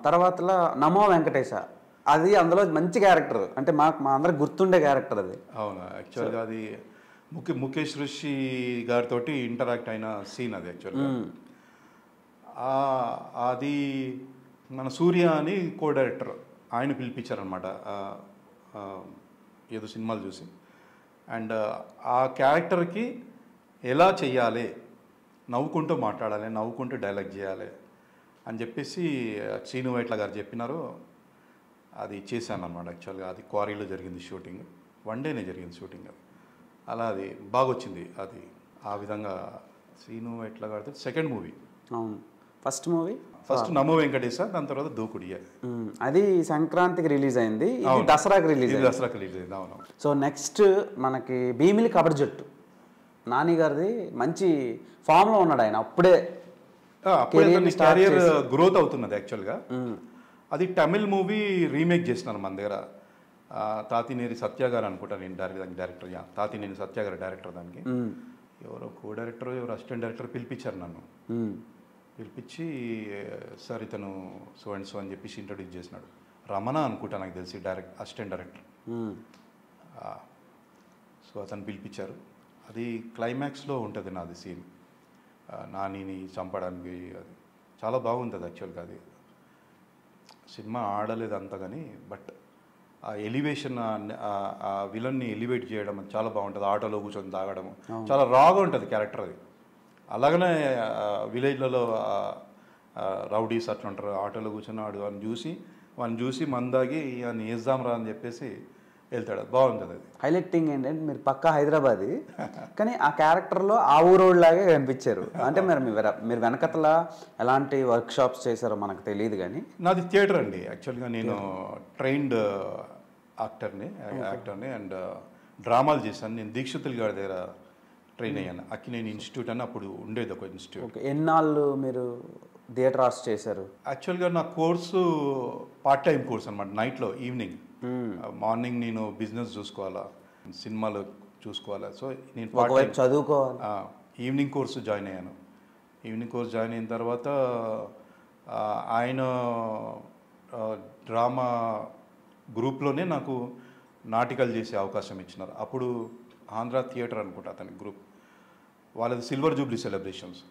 తర్వాతలో నమో వెంకటేశ, అది అందులో మంచి క్యారెక్టర్, అంటే మా అందరికి గుర్తుండే క్యారెక్టర్ అది. అవును, యాక్చువల్గా అది ముఖేష్ ఋషి గారితో ఇంటరాక్ట్ అయిన సీన్ అది. యాక్చువల్గా అది మన సూర్య అని కో డైరెక్టర్, ఆయన పిలిపించారనమాట ఏదో సినిమాలు చూసి. అండ్ ఆ క్యారెక్టర్కి ఎలా చెయ్యాలి, నవ్వుకుంటూ మాట్లాడాలి, నవ్వుకుంటూ డైలాగ్ చేయాలి అని చెప్పేసి శ్రీను వైట్ల గారు చెప్పినారు. అది చేశాను అనమాట. యాక్చువల్గా అది క్వారీలో జరిగింది షూటింగ్, 1 డేనే జరిగింది షూటింగ్. అలా అది బాగా వచ్చింది. అది ఆ విధంగా శ్రీను వైట్ల గారితో సెకండ్ మూవీ. అవును, ఫస్ట్ మూవీ ఫస్ట్ నమో వెంకటేశ, దాని తర్వాత దూకుడియా. అది సంక్రాంతికి రిలీజ్ అయింది, ఇది దసరాకి రిలీజ్ అయింది. దసరాకి రిలీజ్ అయింది. అవును. సో నెక్స్ట్ మనకి భీమిలి కబడ్డీ జట్టు, నాని గారిది మంచి ఫామ్లో ఉన్నాడు ఆయన. అప్పుడే కెరియర్ గ్రోత్ అవుతున్నది. యాక్చువల్గా అది తమిళ్ మూవీ రీమేక్ చేసినాను మన దగ్గర. తాతినేని సత్య గారు అనుకుంటా, నేను డైరెక్టర్. తాతినేని సత్య గారు డైరెక్టర్. దానికి ఎవరో కో డైరెక్టర్, ఎవరో అసిస్టెంట్ డైరెక్టర్ పిలిపించారు నన్ను. పిలిపించి సార్ ఇతను సో అండ్ సో అని చెప్పేసి ఇంట్రడ్యూస్ చేసినాడు. రమణ అనుకుంటా నాకు తెలిసి అసిస్టెంట్ డైరెక్టర్. సో అతను పిలిపించారు. అది క్లైమాక్స్లో ఉంటుంది నాది సీన్, నానిని చంపడానికి. అది చాలా బాగుంటుంది యాక్చువల్గా. అది సినిమా ఆడలేదు అంత కానీ, బట్ ఆ ఎలివేషన్, ఆ విలన్ని ఎలివేట్ చేయడం చాలా బాగుంటుంది. ఆటోలో కూర్చొని తాగడం చాలా రాగా ఉంటుంది క్యారెక్టర్ అది. అలాగనే విలేజ్లలో రౌడీస్ అట్లా ఉంటారు, ఆటోలో కూర్చొని వాడిని చూసి మందాగి అని వేద్దాం రా అని చెప్పేసి వెళ్తాడు. బాగుంటుంది అది. హైలైటింగ్ ఏంటంటే మీరు పక్కా హైదరాబాదీ, కానీ ఆ క్యారెక్టర్లో ఆ ఊరోళ్ళలాగే కనిపించారు. అంటే మీరు వెనకతల ఎలాంటి వర్క్ షాప్స్ చేశారో మనకు తెలియదు కానీ. నాది థియేటర్ అండి. యాక్చువల్గా నేను ట్రైన్డ్ యాక్టర్ని అండ్ డ్రామాలు చేశాను. నేను దీక్షితులు గారి దగ్గర ట్రైన్ అయ్యాను. అక్కినేని ఇన్స్టిట్యూట్ అని అప్పుడు ఉండేది ఒక ఇన్స్టిట్యూట్. ఎన్నాళ్ళు మీరు థియేటర్ ఆర్ట్స్ చేశారు? యాక్చువల్గా నా కోర్సు పార్ట్ టైం కోర్స్ అనమాట. నైట్లో, ఈవినింగ్. మార్నింగ్ నేను బిజినెస్ చూసుకోవాలా, సినిమాలు చూసుకోవాలా. సో నేను చదువుకోవాలి. ఈవినింగ్ కోర్సు జాయిన్ అయ్యాను. ఈవినింగ్ కోర్స్ జాయిన్ అయిన తర్వాత ఆయన డ్రామా గ్రూప్లోనే నాకు నాటికలు చేసే అవకాశం ఇచ్చినారు. అప్పుడు ఆంధ్ర థియేటర్ అనుకుంటా అతని గ్రూప్, వాళ్ళది సిల్వర్ జూబ్లీ సెలబ్రేషన్స్.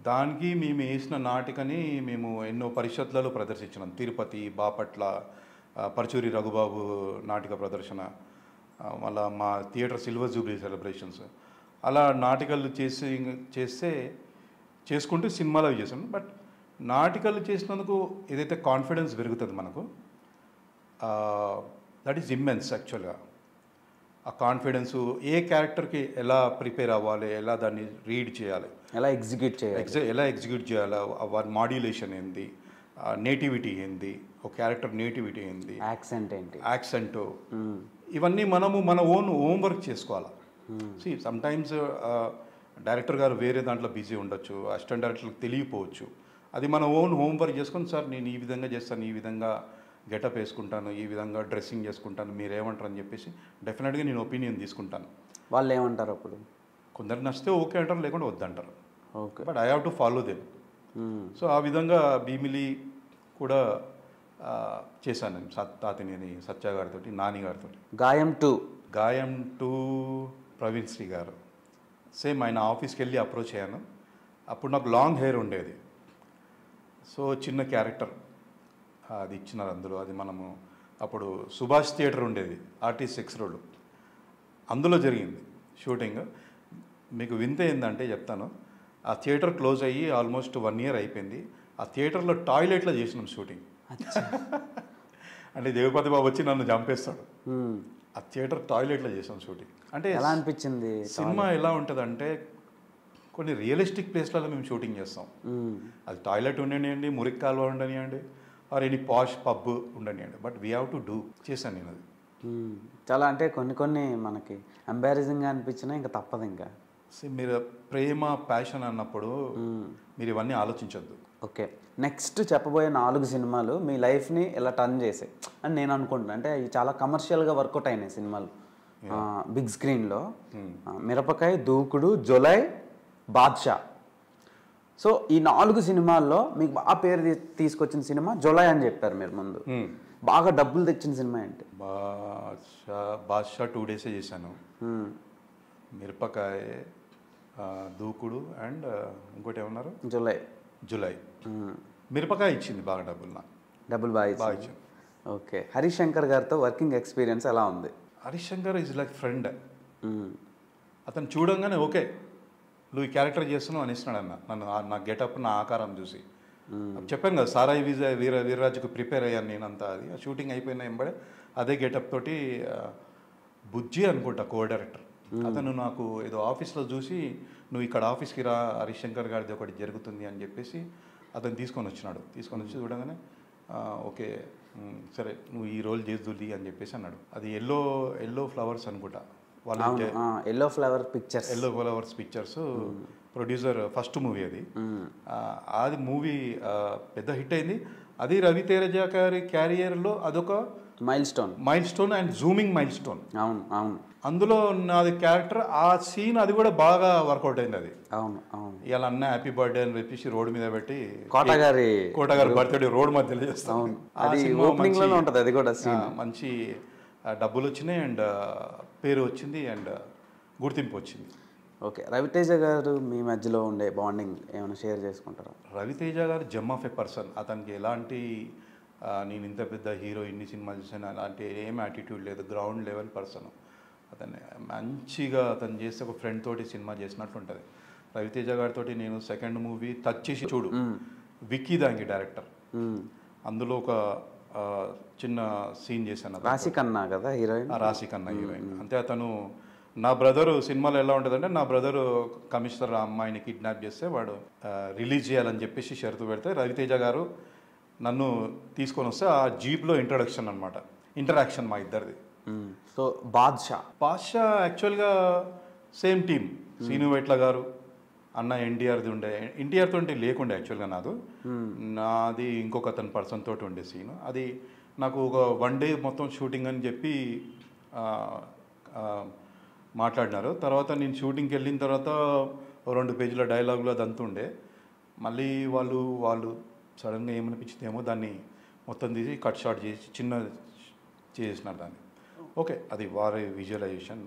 దానికి మేము వేసిన నాటికని మేము ఎన్నో పరిషత్లలో ప్రదర్శించినాం. తిరుపతి, బాపట్ల, పరచూరి రఘుబాబు నాటిక ప్రదర్శన, మళ్ళీ మా థియేటర్ సిల్వర్ జూబ్లీ సెలబ్రేషన్స్. అలా నాటికలు చేసుకుంటూ సినిమాలు అవి చేసాను. బట్ నాటికలు చేసినందుకు ఏదైతే కాన్ఫిడెన్స్ పెరుగుతుంది మనకు, దట్ ఈజ్ ఇమ్మెన్స్ యాక్చువల్గా. ఆ కాన్ఫిడెన్స్ ఏ క్యారెక్టర్కి ఎలా ప్రిపేర్ అవ్వాలి, ఎలా దాన్ని రీడ్ చేయాలి, ఎలా ఎగ్జిక్యూట్ చేయాలి, వారి మాడ్యులేషన్ ఏంది, నేటివిటీ ఏంది, ఒక క్యారెక్టర్ నేటివిటీ ఏంది, యాక్సెంట్, ఇవన్నీ మనము మన ఓన్ హోంవర్క్ చేసుకోవాలి. సమ్టైమ్స్ డైరెక్టర్ గారు వేరే దాంట్లో బిజీ ఉండొచ్చు, అసిస్టెంట్ డైరెక్టర్లకు తెలియకపోవచ్చు. అది మన ఓన్ హోంవర్క్ చేసుకొని, సార్ నేను ఈ విధంగా చేస్తాను, ఈ విధంగా గెటప్ వేసుకుంటాను, ఈ విధంగా డ్రెస్సింగ్ చేసుకుంటాను, మీరు ఏమంటారు అని చెప్పేసి డెఫినెట్గా నేను ఒపీనియన్ తీసుకుంటాను. వాళ్ళు ఏమంటారు అప్పుడు? కొందరు నచ్చితే ఓకే అంటారు, లేకుండా వద్దంటారు. Okay, but I have to follow them. So ఆ విధంగా భీమిలి కూడా చేశాను నేను తాతినేని సత్య గారితో, నాని గారితో. గాయం టూ ప్రవీణ్ శ్రీ గారు సేమ్ ఆయన ఆఫీస్కి వెళ్ళి అప్రోచ్ అయ్యాను. అప్పుడు నాకు లాంగ్ హెయిర్ ఉండేది. సో చిన్న క్యారెక్టర్ అది ఇచ్చినారు అందులో. అది మనము అప్పుడు సుభాష్ థియేటర్ ఉండేది, ఆర్టిస్ట్ 6 రోడ్, అందులో జరిగింది షూటింగ్. మీకు వింత ఏంటంటే చెప్తాను, ఆ థియేటర్ క్లోజ్ అయ్యి ఆల్మోస్ట్ 1 year అయిపోయింది. ఆ థియేటర్లో టాయిలెట్లో చేసినాం షూటింగ్. అంటే జగపతి బాబు వచ్చి నన్ను చంపేస్తాడు. ఆ థియేటర్ టాయిలెట్లో చేసాం షూటింగ్. అంటే ఎలా అనిపించింది సినిమా? ఎలా ఉంటుందంటే కొన్ని రియలిస్టిక్ ప్లేస్లలో మేము షూటింగ్ చేస్తాం. అది టాయిలెట్ ఉండనివ్వండి, మురికి కాలువ ఉండనివ్వండి, ఆర్ ఎనీ పాష్ పబ్ ఉండనివ్వండి, but we have to do. చేశాను నేను అది. చాలా అంటే కొన్ని మనకి ఎంబారసింగ్గా అనిపించినా ఇంకా తప్పదు. ఇంకా మీరు ప్రేమ, ప్యాషన్ అన్నప్పుడు మీరు ఇవన్నీ ఆలోచించొద్దు. ఓకే, నెక్స్ట్ చెప్పబోయే 4 సినిమాలు మీ లైఫ్ని ఇలా టర్న్ చేసాయి అని నేను అనుకుంటున్నాను. అంటే ఇవి చాలా కమర్షియల్గా వర్కౌట్ అయినాయి సినిమాలు బిగ్ స్క్రీన్లో. మిరపకాయ, దూకుడు, జులై, బాద్షా. సో ఈ 4 సినిమాల్లో మీకు బాగా పేరు తీసుకొచ్చిన సినిమా జులై అని చెప్పారు మీరు ముందు. బాగా డబ్బులు తెచ్చిన సినిమా ఏంటి? బాద్షా 2 days చేశాను. మిరపకాయ, దూకుడు అండ్ ఇంకోటి ఏమన్నారు, జులై. మిరపకాయ ఇచ్చింది బాగా డబ్బులు బాగా ఇచ్చింది. ఓకే. హరీష్ శంకర్ గారితో వర్కింగ్ ఎక్స్పీరియన్స్ ఎలా ఉంది? Harish Shankar is like friend. అతను చూడంగానే ఓకే నువ్వు ఈ క్యారెక్టర్ చేస్తున్నావు అనేసినాడు అన్న. నన్ను నా గెటప్, నా ఆకారం చూసి చెప్పాను కదా, సారాయి వీర్రాజుకు ప్రిపేర్ అయ్యాను నేనంతా. అది షూటింగ్ అయిపోయిన ఎంబడే అదే గెటప్ తోటి బుజ్జి అనుకుంటా కో-డైరెక్టర్, అతను నాకు ఏదో ఆఫీస్లో చూసి నువ్వు ఇక్కడ ఆఫీస్కి రా, హరీష్ శంకర్ గారిది ఒకటి జరుగుతుంది అని చెప్పేసి అతను తీసుకొని వచ్చి చూడగానే ఓకే సరే నువ్వు ఈ రోల్ చేద్దులి అని చెప్పేసి అన్నాడు. అది ఎల్లో ఫ్లవర్స్ అనుకుంటా, వాళ్ళు yellow flowers pictures producer first movie అది మూవీ పెద్ద హిట్ అయింది. అది రవితేజ గారి క్యారియర్లో అదొక mile stone and zooming mile stone. అవును. అందులో నాది క్యారెక్టర్, ఆ సీన్ అది కూడా బాగా వర్కౌట్ అయింది. అది అవును. ఇవాళ అన్న హ్యాపీ బర్త్డే అని చెప్పేసి రోడ్ మీద పెట్టి కోటగారి బర్త్డే రోడ్ మధ్యలో చేస్తాం. అది కూడా మంచి డబ్బులు వచ్చినాయి అండ్ పేరు వచ్చింది అండ్ గుర్తింపు వచ్చింది. ఓకే. రవితేజ గారు మీ మధ్యలో ఉండే బాండింగ్ ఏమైనా షేర్ చేసుకుంటారా? రవితేజ గారు జెమ్ ఆఫ్ ఎ పర్సన్. అతనికి ఎలాంటి నేను ఇంత పెద్ద హీరో ఇన్ని సినిమాలు చూసాను అలాంటి ఏం యాటిట్యూడ్ లేదు, గ్రౌండ్ లెవెల్ పర్సన్. అతన్ని మంచిగా అతను చేస్తే ఒక ఫ్రెండ్ తోటి సినిమా చేసినట్టు ఉంటుంది. రవితేజ గారితో నేను సెకండ్ మూవీ టచ్ చేసి చూడు, విక్కీ దానికి డైరెక్టర్, అందులో ఒక చిన్న సీన్ చేశాను. రాశికన్నా కదా హీరోయిన్? రాశికన్నా హీరోయిన్. అంతే. అతను నా బ్రదరు సినిమాలో ఎలా ఉంటుందంటే, నా బ్రదరు కమిషనర్ అమ్మాయిని కిడ్నాప్ చేస్తే వాడు రిలీజ్ చేయాలని చెప్పేసి షరతు పెడితే రవితేజ గారు నన్ను తీసుకొని వస్తే ఆ జీప్లో ఇంటరాక్షన్ మా ఇద్దరిది. సో బాద్షా యాక్చువల్గా సేమ్ టీమ్. సీను వైట్ల గారు అన్న ఎన్టీఆర్ది ఉండే, ఎన్టీఆర్ తోటి లేకుండే యాక్చువల్గా నాది ఇంకొక అతని పర్సన్ తోటి ఉండే సీను. అది నాకు ఒక 1 day మొత్తం షూటింగ్ అని చెప్పి మాట్లాడినారు. తర్వాత నేను షూటింగ్కి వెళ్ళిన తర్వాత 2 పేజీల డైలాగులు అదంతా ఉండే. మళ్ళీ వాళ్ళు సడన్గా ఏమనిపించిందేమో దాన్ని మొత్తం తీసి కట్ షాట్ చేసి చిన్న చేసినారు దాన్ని. ఓకే, అది వారి visualization.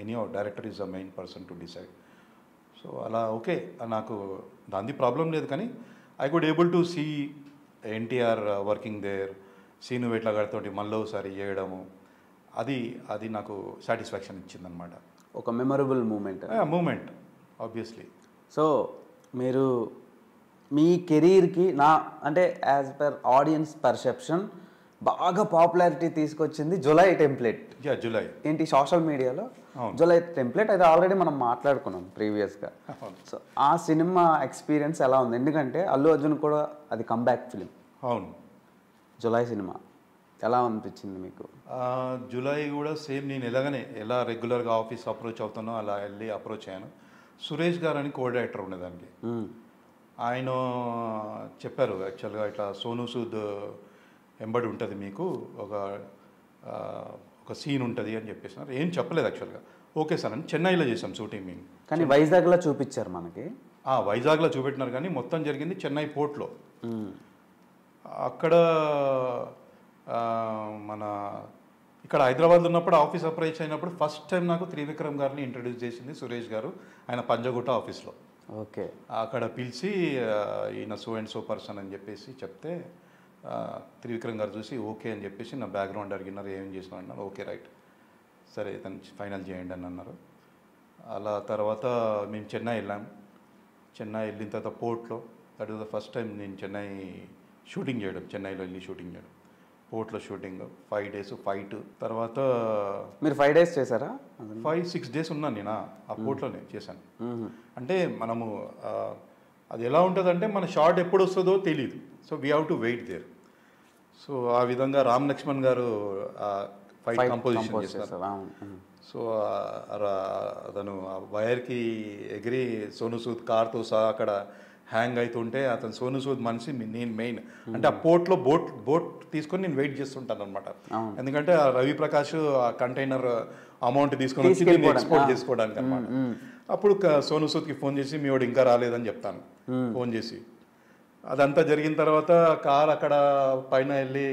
Any director is the main person to decide. So అలా ఓకే, నాకు దాని ప్రాబ్లం లేదు. కానీ I could able to see NTR working there, Seenu Vaitla గారితో మళ్ళీ ఒకసారి చేయడము, అది నాకు సాటిస్ఫాక్షన్ ఇచ్చిందనమాట. ఒక మెమరబుల్ మూమెంట్ ఆబ్వియస్లీ. సో మీరు మీ కెరీర్కి అంటే యాజ్ పర్ ఆడియన్స్ పర్సెప్షన్ బాగా పాపులారిటీ తీసుకొచ్చింది జులై టెంప్లెట్. జులై ఏంటి సోషల్ మీడియాలో జులై టెంప్లెట్, అది ఆల్రెడీ మనం మాట్లాడుకున్నాం ప్రీవియస్గా. సో ఆ సినిమా ఎక్స్పీరియన్స్ ఎలా ఉంది? ఎందుకంటే అల్లు అర్జున్ కూడా అది కంబ్యాక్ ఫిలిం. అవును. జులై సినిమా ఎలా అనిపించింది మీకు? జులై కూడా సేమ్ నేను ఎలా రెగ్యులర్గా ఆఫీస్ అప్రోచ్ అవుతానో అలా వెళ్ళి అప్రోచ్ అయ్యాను. సురేష్ గారు అని కో-డైరెక్టర్ ఉండేదానికి. ఆయన చెప్పారు యాక్చువల్గా ఇట్లా సోనూ సూద్ ఎంబడి ఉంటుంది మీకు, ఒక సీన్ ఉంటుంది అని చెప్పేసినారు. ఏం చెప్పలేదు యాక్చువల్గా. ఓకే సార్ అని చెన్నైలో చేసాం షూటింగ్ మేము. కానీ వైజాగ్లో చూపించారు మనకి. వైజాగ్లో చూపెట్టినారు కానీ మొత్తం జరిగింది చెన్నై పోర్ట్లో. అక్కడ ఇక్కడ హైదరాబాద్లో ఉన్నప్పుడు ఆఫీస్ అప్రోచ్ అయినప్పుడు ఫస్ట్ టైం నాకు త్రివిక్రమ్ గారిని ఇంట్రడ్యూస్ చేసింది సురేష్ గారు, ఆయన పంజగుట్ట ఆఫీస్లో. ఓకే. అక్కడ పిలిచి ఈయన సో అండ్ సో పర్సన్ అని చెప్పేసి చెప్తే త్రివిక్రమ్ గారు చూసి ఓకే అని చెప్పేసి నా బ్యాక్గ్రౌండ్ అడిగినారు, ఏం చేసినా అన్నారు. ఓకే రైట్ సరే తను ఫైనల్ చేయండి అని అన్నారు. అలా తర్వాత మేము చెన్నై వెళ్ళాం. చెన్నై వెళ్ళిన తర్వాత పోర్ట్లో that is the first time నేను చెన్నై షూటింగ్ చేయడం, చెన్నైలో వెళ్ళి షూటింగ్ చేయడం. పోర్ట్లో షూటింగ్ 5 days ఫైట్. తర్వాత మీరు 5 days చేశారా? 5-6 days ఉన్నాను నేను ఆ పోర్ట్లోనే చేశాను. అంటే మనము అది ఎలా ఉంటుందంటే మన షార్ట్ ఎప్పుడు వస్తుందో తెలియదు. So we have to wait there. So ఆ విధంగా రామ్ లక్ష్మణ్ గారు ఫైట్ కంపోజిషన్ చేస్తారు. సో అతను వైర్కి ఎగిరి సోనూ సూద్ కార్తో సహా అక్కడ హ్యాంగ్ అవుతుంటే అతను సోనూ సూద్ మనిషి నేను మెయిన్. అంటే ఆ పోర్ట్లో బోట్ తీసుకొని నేను వెయిట్ చేస్తుంటాను అనమాట. ఎందుకంటే ఆ రవి ప్రకాష్ ఆ కంటైనర్ అమౌంట్ తీసుకొని వచ్చి నేను ఎక్స్పోర్ట్ చేసుకోవడానికి అనమాట. అప్పుడు సోనూ సూద్కి ఫోన్ చేసి మీ వాడు ఇంకా రాలేదని చెప్తాను. ఫోన్ చేసి. అదంతా జరిగిన తర్వాత కార్ అక్కడ పైన వెళ్ళి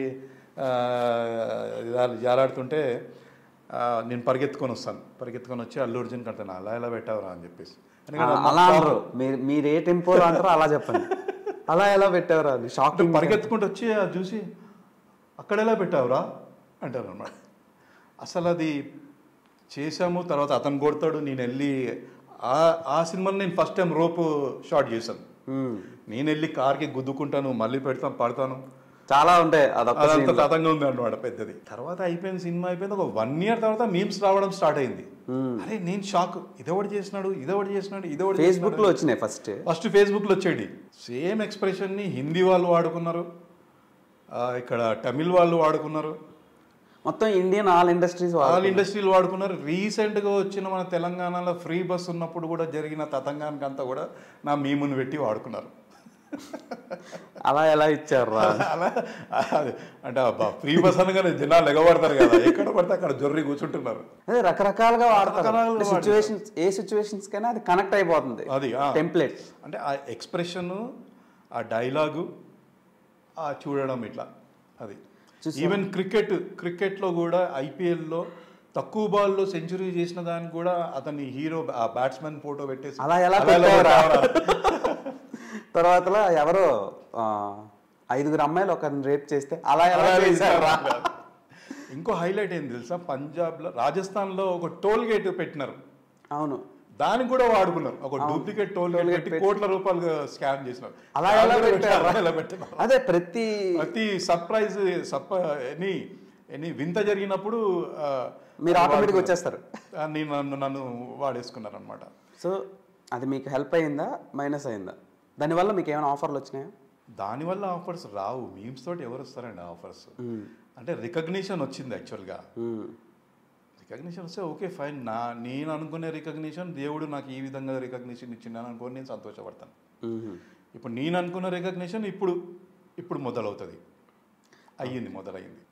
జాలాడుతుంటే నేను పరిగెత్తుకొని వచ్చి అల్లు అర్జున్ కంటాను అలా ఎలా పెట్టావురా అని చెప్పేసి. అలా అనరు, మీరు ఏ టెంపోలో అంటారో అలా చెప్పండి. అలా ఎలా పెట్టావురా అని షాకింగ్. పరిగెత్తుకుంటూ వచ్చి అది చూసి అక్కడ ఎలా పెట్టావురా అంటారు అన్నమాట. అసలు అది చేసాము, తర్వాత అతను కొడతాడు, నేను వెళ్ళి ఆ సినిమాని నేను ఫస్ట్ టైం రోప్ షాట్ చేశాను. నేను వెళ్ళి కార్కి గుద్దుకుంటాను, మళ్ళీ పడతాను, చాలా ఉంటాయి. అదంతా తతంగా ఉంది అన్నమాట పెద్దది. తర్వాత అయిపోయింది, సినిమా అయిపోయింది. ఒక 1 year తర్వాత మీమ్స్ రావడం స్టార్ట్ అయింది. అరే నేను షాక్, ఇదొకటి చేసినాడు. ఫేస్బుక్ లో వచ్చినాయి ఫస్ట్ ఫేస్బుక్ లో వచ్చేది. సేమ్ ఎక్స్ప్రెషన్ ని హిందీ వాళ్ళు వాడుకున్నారు, ఇక్కడ తమిళ్ వాళ్ళు వాడుకున్నారు, మొత్తం ఇండియన్ ఆల్ ఇండస్ట్రీలు వాడుకున్నారు. రీసెంట్గా వచ్చిన మన తెలంగాణలో ఫ్రీ బస్ ఉన్నప్పుడు కూడా జరిగిన తతంగానికి అంతా కూడా నా మీమును పెట్టి వాడుకున్నారు. అలా ఎలా ఇచ్చారు అలా అంటే ఫ్రీ బస్ అనగానే జనాలు ఎగబడతారు కదా, ఎక్కడ పడితే అక్కడ జొర్రి కూర్చుంటున్నారు. అదే రకరకాలుగా వాడతారు. సిచ్యువేషన్స్, ఏ సిచ్యువేషన్స్ కైనా అది కనెక్ట్ అయిపోతుంది. అది టెంప్లెట్ అంటే ఆ ఎక్స్ప్రెషన్, ఆ డైలాగు, ఆ చూడడం ఇట్లా. అది ఈవెన్ క్రికెట్లో కూడా ఐపీఎల్లో తక్కువ బాల్లో సెంచరీ చేసిన దానికి కూడా అతని హీరో ఆ బ్యాట్స్మెన్ ఫోటో పెట్టేసి అలా ఎలా తర్వాత ఎవరో 5 అమ్మాయిలు ఒకరిని రేప్ చేస్తే అలా ఎలా చేశారా. ఇంకో హైలైట్ ఏంది తెలుసా, పంజాబ్లో రాజస్థాన్లో ఒక టోల్ గేట్ పెట్టినారు. అవును, దాన్ని కూడా వాడుకున్నారు. ఒక డూప్లికేట్ టోల్ గేట్ పెట్టి కోట్ల రూపాయలు స్కామ్ చేసినారు. అలా ఎలా పెట్టారు. అదే ప్రతి సర్ప్రైజ్ ఎనీ వింత జరిగినప్పుడు మీరు ఆటోమేటిక్ వచ్చేస్తారు. నన్ను వాడేసుకున్నారు అనమాట. సో అది మీకు హెల్ప్ అయిందా, మైనస్ అయిందా? దానివల్ల మీకు ఏమైనా ఆఫర్లు వచ్చినాయా? దానివల్ల ఆఫర్స్ రావు. మీమ్స్ తోటి ఎవరు వస్తారండి ఆఫర్స్? అంటే రికగ్నిషన్ వచ్చింది. యాక్చువల్గా రికగ్నిషన్ వస్తే ఓకే ఫైన్. నేను అనుకునే రికగ్నిషన్, దేవుడు నాకు ఈ విధంగా రికగ్నిషన్ ఇచ్చిందని అనుకోని నేను సంతోషపడతాను. ఇప్పుడు నేను అనుకున్న రికగ్నిషన్ ఇప్పుడు మొదలవుతుంది, మొదలైంది.